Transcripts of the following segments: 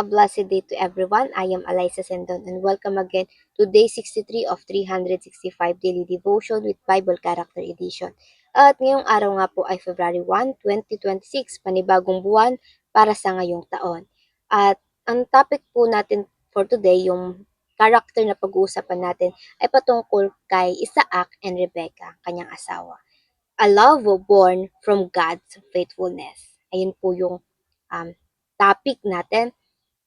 a blessed day to everyone. I am Eliza Sendon and welcome again to day 63 of 365 Daily Devotion with Bible Character Edition. At ngayong araw nga po ay February 1, 2026, panibagong buwan para sa ngayong taon. At ang topic po natin for today, yung character na pag-uusapan natin ay patungkol kay Isaac and Rebecca, kanyang asawa. A love born from God's faithfulness. Ayun po yung um, topic natin.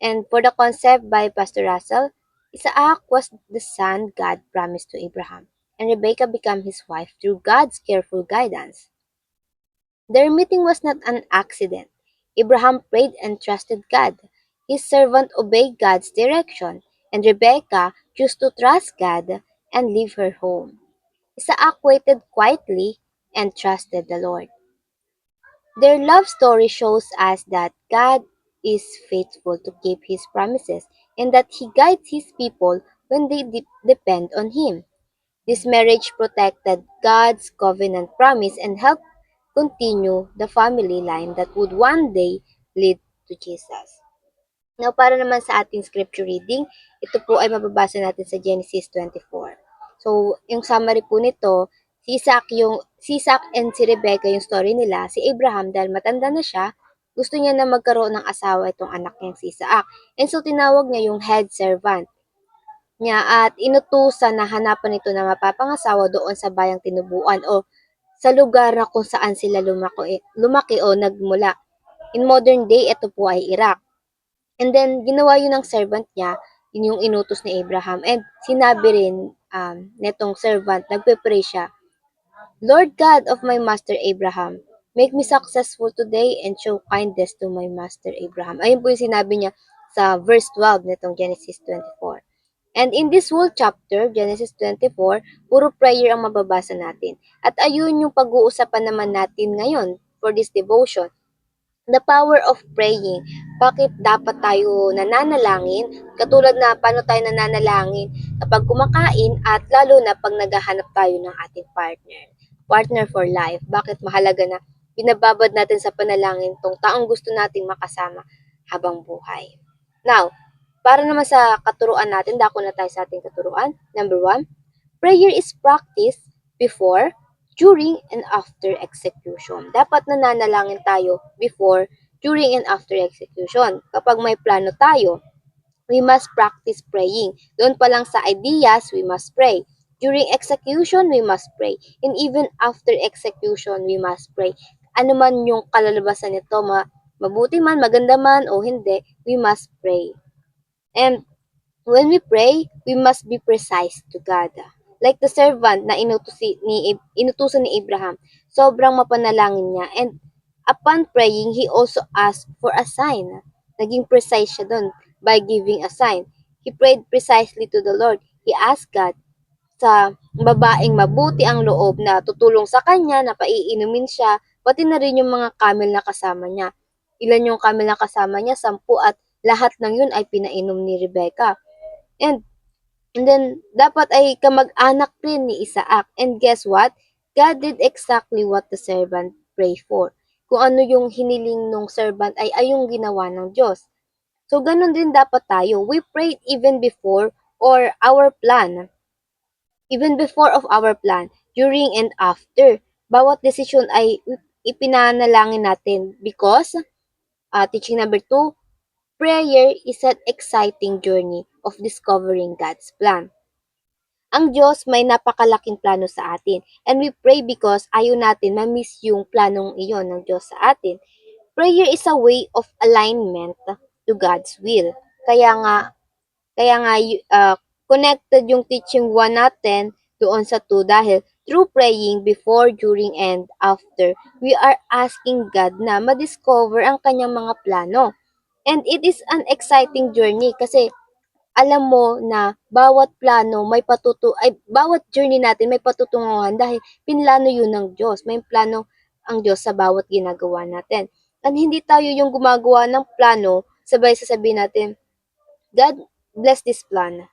And for the concept by Pastor Russell, Isaac was the son God promised to Abraham, and Rebekah became his wife through God's careful guidance. Their meeting was not an accident. Abraham prayed and trusted God. His servant obeyed God's direction, and Rebekah chose to trust God and leave her home. Isaac waited quietly and trusted the Lord. Their love story shows us that God is faithful to keep His promises and that He guides His people when they depend on Him. This marriage protected God's covenant promise and helped continue the family line that would one day lead to Jesus. Now, para naman sa ating scripture reading, ito po ay mababasa natin sa Genesis 24. So, yung summary po nito, si Isaac and si Rebecca yung story nila. Si Abraham, dahil matanda na siya, gusto niya na magkaroon ng asawa itong anak niyang si Isaac. And so, tinawag niya yung head servant niya at inutusan na hanapan ito na mapapangasawa doon sa bayang tinubuan o sa lugar na kung saan sila lumaki o nagmula. In modern day, ito po ay Iraq. And then, ginawa yun ng servant niya, yun yung inutos ni Abraham. And sinabi rin netong servant, nagpe-pray siya, Lord God of my master Abraham, make me successful today and show kindness to my master Abraham. Ayun po yung sinabi niya sa verse 12 netong Genesis 24. And in this whole chapter, Genesis 24, puro prayer ang mababasa natin. At ayun yung pag-uusapan naman natin ngayon for this devotion. The power of praying. Bakit dapat tayo nananalangin? Katulad na paano tayo nananalangin kapag kumakain at lalo na pag naghahanap tayo ng ating partner. Partner for life. Bakit mahalaga na binababad natin sa panalangin tong taong gusto nating makasama habang buhay. Now, para naman sa katuruan natin, dako na tayo sa ating katuruan. Number 1, prayer is practiced before, during, and after execution. Dapat nananalangin tayo before, during, and after execution. Kapag may plano tayo, we must practice praying. Doon pa lang sa ideas, we must pray. During execution, we must pray. And even after execution, we must pray. Ano man yung kalalabasan nito, mabuti man, maganda man, o hindi, we must pray. And when we pray, we must be precise to God. Like the servant na inutusan ni Abraham, sobrang mapanalangin niya. And upon praying, he also asked for a sign. Naging precise siya doon by giving a sign. He prayed precisely to the Lord. He asked God sa babaeng mabuti ang loob na tutulong sa kanya, na paiinumin siya, pati na rin yung mga camel na kasama niya. Ilan yung camel na kasama niya? 10, at lahat ng yun ay pinainom ni Rebecca. And then, dapat ay kamag-anak rin ni Isaac. And guess what? God did exactly what the servant prayed for. Kung ano yung hiniling ng servant ay yung ginawa ng Diyos. So, ganun din dapat tayo. We prayed even before or our plan. Even before of our plan, during and after. Bawat desisyon ay ipinanalangin natin because, teaching number 2, prayer is an exciting journey of discovering God's plan. Ang Diyos may napakalaking plano sa atin. And we pray because ayaw natin ma-miss yung planong iyon ng Diyos sa atin. Prayer is a way of alignment to God's will. Kaya nga connected yung teaching 1 natin doon sa 2 dahil through praying before, during, and after, we are asking God na ma-discover ang kanyang mga plano. And it is an exciting journey kasi alam mo na bawat journey natin may patutunguhan dahil pinlano yun ng Diyos. May plano ang Diyos sa bawat ginagawa natin. At hindi tayo yung gumagawa ng plano, sabay sasabihin natin, God bless this plan.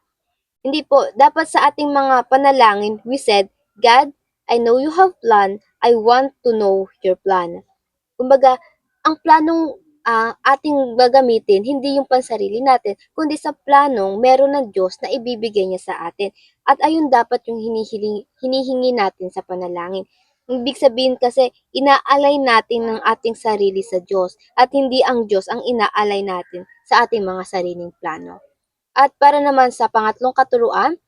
Hindi po, dapat sa ating mga panalangin, we said, God, I know you have plan, I want to know your plan. Kumbaga, ang planong ating gagamitin hindi yung pansarili natin, kundi sa planong meron ng Diyos na ibibigay niya sa atin. At ayun dapat yung hinihingi natin sa panalangin. Ibig sabihin kasi, inaalay natin ng ating sarili sa Diyos at hindi ang Diyos ang inaalay natin sa ating mga sariling plano. At para naman sa pangatlong katuruan,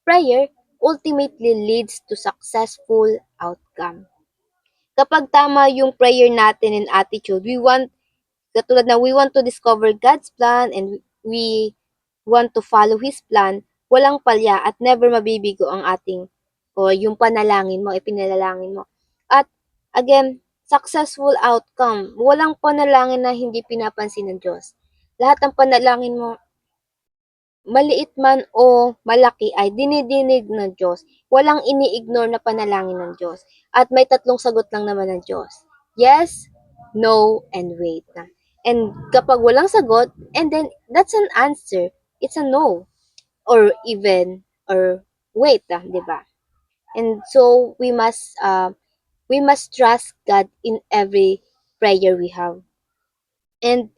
prayer ultimately leads to successful outcome. Kapag tama yung prayer natin and attitude, katulad na we want to discover God's plan and we want to follow His plan, walang palya at never mabibigo ang ating o yung panalangin mo, ipinalalangin mo. At again, successful outcome. Walang panalangin na hindi pinapansin ng Diyos. Lahat ng panalangin mo, maliit man o malaki, ay dinidinig ng Diyos. Walang ini-ignore na panalangin ng Diyos. At may tatlong sagot lang naman ng Diyos. Yes, no, and wait. And kapag walang sagot, and then that's an answer. It's a no. Or even, or wait, di ba? And so we must trust God in every prayer we have. And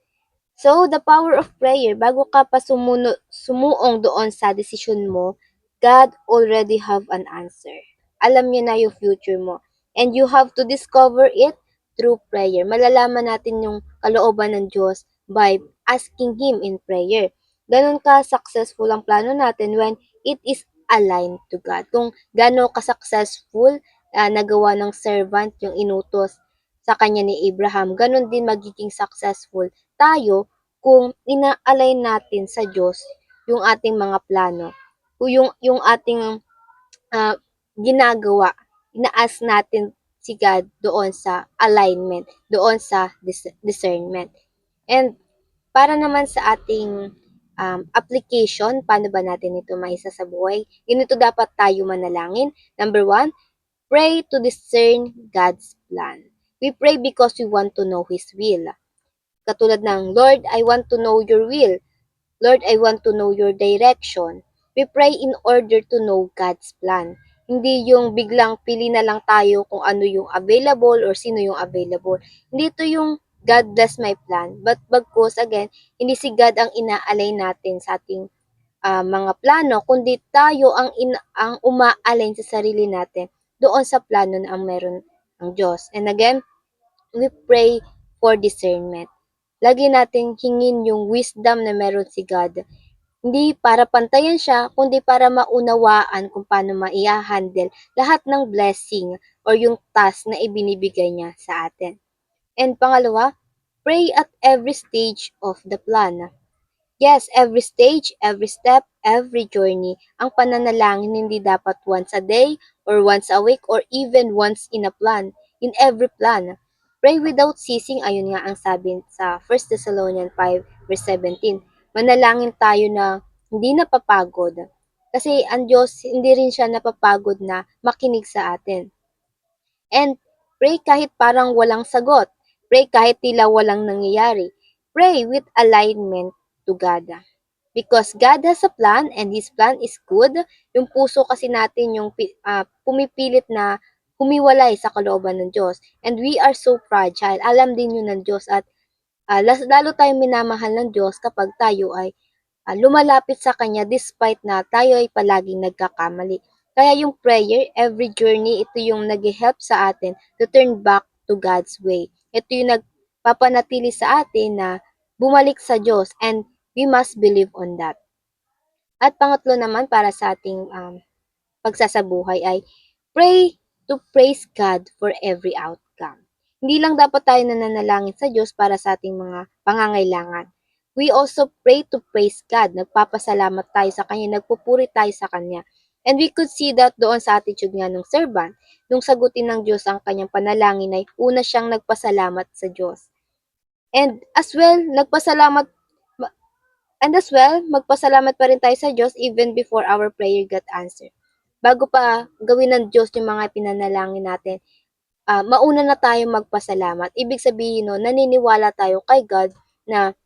so, the power of prayer, bago ka pa sumuong doon sa desisyon mo, God already have an answer. Alam niya na yung future mo. And you have to discover it through prayer. Malalaman natin yung kalooban ng Diyos by asking Him in prayer. Ganon ka successful ang plano natin when it is aligned to God. Kung gano'n ka-successful, nagawa ng servant yung inutos sa kanya ni Abraham, ganon din magiging successful tayo kung inaalay natin sa Diyos yung ating mga plano, o yung ating ah, ginagawa, inaas natin si God doon sa alignment, doon sa discernment. And para naman sa ating application, paano ba natin ito maisa sa buhay? Ganito dapat tayo manalangin. Number one, pray to discern God's plan. We pray because we want to know His will. Katulad ng, Lord, I want to know your will. Lord, I want to know your direction. We pray in order to know God's plan. Hindi yung biglang pili na lang tayo kung ano yung available or sino yung available. Hindi ito yung God bless my plan. But bagkus, again, hindi si God ang inaalay natin sa ating mga plano, kundi tayo ang umaalay sa sarili natin doon sa plano na ang meron ng Diyos. And again, we pray for discernment. Lagi nating hingin yung wisdom na meron si God. Hindi para pantayan siya, kundi para maunawaan kung paano maia-handle lahat ng blessing or yung task na ibinibigay niya sa atin. And pangalawa, pray at every stage of the plan. Yes, every stage, every step, every journey. Ang pananalangin hindi dapat once a day or once a week or even once in a plan. In every plan. Pray without ceasing, ayun nga ang sabi sa 1 Thessalonians 5 verse 17. Manalangin tayo na hindi napapagod. Kasi ang Diyos, hindi rin siya napapagod na makinig sa atin. And pray kahit parang walang sagot. Pray kahit tila walang nangyayari. Pray with alignment to God. Because God has a plan and His plan is good. Yung puso kasi natin yung pumipilit na humiwalay sa kalooban ng Diyos. And we are so fragile. Alam din yun ng Diyos at lalo tayong minamahal ng Diyos kapag tayo ay lumalapit sa Kanya despite na tayo ay palaging nagkakamali. Kaya yung prayer, every journey, ito yung nag-help sa atin to turn back to God's way. Ito yung nagpapanatili sa atin na bumalik sa Diyos and we must believe on that. At pangatlo naman para sa ating pagsasabuhay ay pray to praise God for every outcome. Hindi lang dapat tayo nananalangin sa Diyos para sa ating mga pangangailangan. We also pray to praise God. Nagpapasalamat tayo sa Kanya, nagpupuri tayo sa Kanya. And we could see that doon sa attitude nga ng servant. Nung sagutin ng Diyos ang kanyang panalangin ay una siyang nagpasalamat sa Diyos. And as well, magpasalamat pa rin tayo sa Diyos even before our prayer got answered. Bago pa gawin ng Diyos yung mga pinanalangin natin, mauna na tayo magpasalamat. Ibig sabihin no, naniniwala tayo kay God na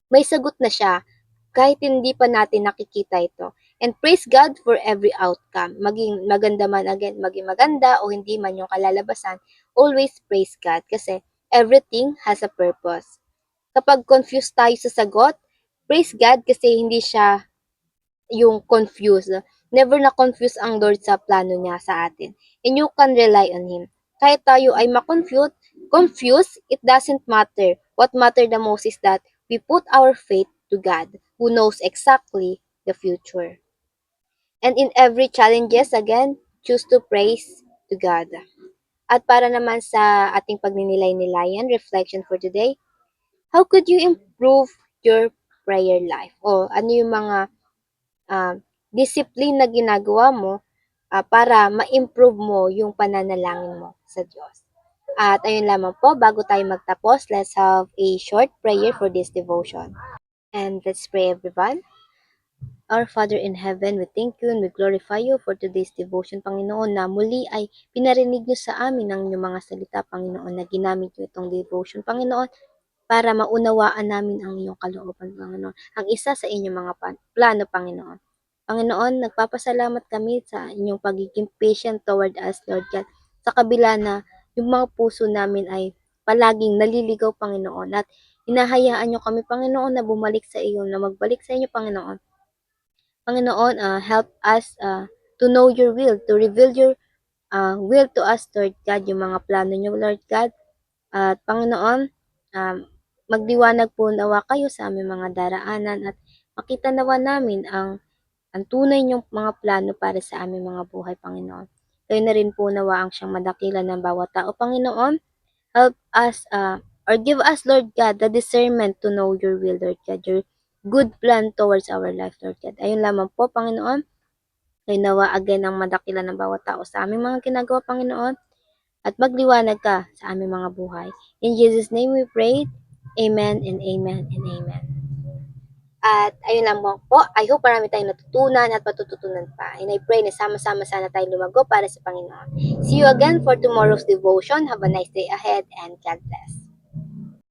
may sagot na siya kahit hindi pa natin nakikita ito. And praise God for every outcome. Maging maganda man again, maging maganda o hindi man yung kalalabasan, always praise God kasi everything has a purpose. Kapag confused tayo sa sagot, praise God kasi hindi siya yung confused. Never na confuse ang Lord sa plano niya sa atin. And you can rely on Him. Kahit tayo ay confused, it doesn't matter. What matter the most is that we put our faith to God, who knows exactly the future. And in every challenges, again, choose to praise to God. At para naman sa ating pagninilay-nilayan, reflection for today, how could you improve your prayer life? O ano yung mga ah, discipline na ginagawa mo para ma-improve mo yung pananalangin mo sa Diyos. At ayun lamang po, bago tayo magtapos, let's have a short prayer for this devotion. And let's pray everyone. Our Father in heaven, we thank you and we glorify you for today's devotion, Panginoon, na muli ay pinarinig niyo sa amin ang inyong mga salita, Panginoon, na ginamit niyo itong devotion, Panginoon, para maunawaan namin ang iyong kalooban, Panginoon. Ang isa sa inyong mga plano, Panginoon. Panginoon, nagpapasalamat kami sa inyong pagiging patient toward us, Lord God, sa kabila na yung mga puso namin ay palaging naliligaw, Panginoon, at hinahayaan niyo kami, Panginoon, na bumalik sa iyo, na magbalik sa inyo, Panginoon. Panginoon, help us to know your will, to reveal your will to us, Lord God, yung mga plano niyo, Lord God. At Panginoon, um, magdiwanag po nawa kayo sa aming mga daraanan at makita nawa namin ang tunay niyong mga plano para sa aming mga buhay, Panginoon. Kayo na rin po nawa ang siyang madakilan ng bawat tao, Panginoon. Help us, or give us, Lord God, the discernment to know your will, Lord God, your good plan towards our life, Lord God. Ayun lamang po, Panginoon. Kayo nawa again ang madakilan ng bawat tao sa aming mga ginagawa, Panginoon, at magliwanag ka sa aming mga buhay. In Jesus' name we pray. Amen and amen and amen. At ayun lang po, I hope marami tayong natutunan at matututunan pa. And I pray na sama-sama sana tayo lumago para sa Panginoon. See you again for tomorrow's devotion. Have a nice day ahead and God bless.